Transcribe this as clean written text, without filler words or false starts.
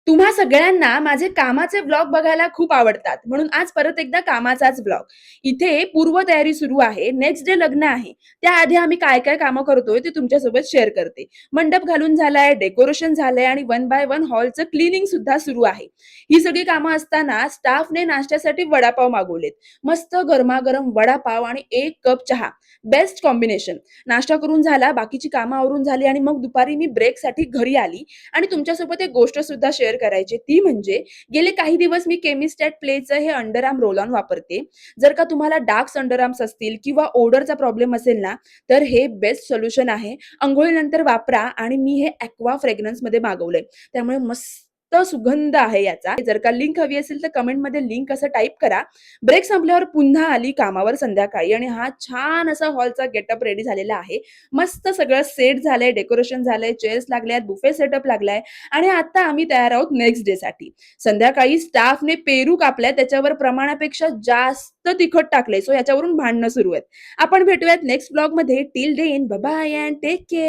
तुम्हा सगळ्यांना माझे कामाचे व्लॉग बघायला खूप आवडतात. म्हणून आज परत एकदा कामाचाच व्लॉग. इथे पूर्वतयारी सुरू आहे. नेक्स्ट डे लग्न आहे. त्याआधी आम्ही काय-काय कामं करतोय ते तुमच्यासोबत शेअर करते. मंडप घालून झालाय, डेकोरेशन झालंय आणि वन बाय वन हॉलचं क्लीनिंग सुद्धा सुरू आहे. ही सगळी कामं असताना स्टाफने नाश्त्यासाठी वडापाव मागवलेत. मस्त गरमागरम वडापाव आणि 1 कप चहा. Best combination. नाश्ता करून झाला, बाकीची कामं आवरून झाली आणि मग दुपारी मी ब्रेकसाठी घरी आली आणि तुमच्यासोबत एक गोष्ट सुद्धा शेअर करायची ती म्हणजे गेले काही दिवस मी केमिस्टॅट प्लेचं हे अंडर आर्म रोल ऑन वापरते. जर का तुम्हाला डार्क अंडर आर्म्स असतील किंवा ओडरचा प्रॉब्लेम असेल ना, तर हे बेस्ट सोल्युशन आहे. अंघोळीनंतर वापरा आणि मी हे ॲक्वा फ्रेग्रन्समध्ये मागवलंय. त्यामुळे मस्त सुगंध आहे याचा. जर का लिंक हवी असेल तर कमेंटमध्ये लिंक असं टाइप करा. ब्रेक संपल्यावर पुन्हा आली कामावर संध्याकाळी आणि हा छान असा हॉलचा गेटअप रेडी झालेला आहे. मस्त सगळं सेट झालंय, डेकोरेशन झालंय, चेअर्स लागल्यात, बुफे सेटअप लागलाय आणि आता आम्ही तयार आहोत नेक्स्ट डेसाठी. संध्याकाळी स्टाफने पेरू कापलाय, त्याच्यावर प्रमाणापेक्षा जास्त तिखट टाकलंय. सो याच्यावरून भांडणं सुरू आहेत. आपण भेटूयात नेक्स्ट व्लॉगमध्ये. Till then bye bye and take care.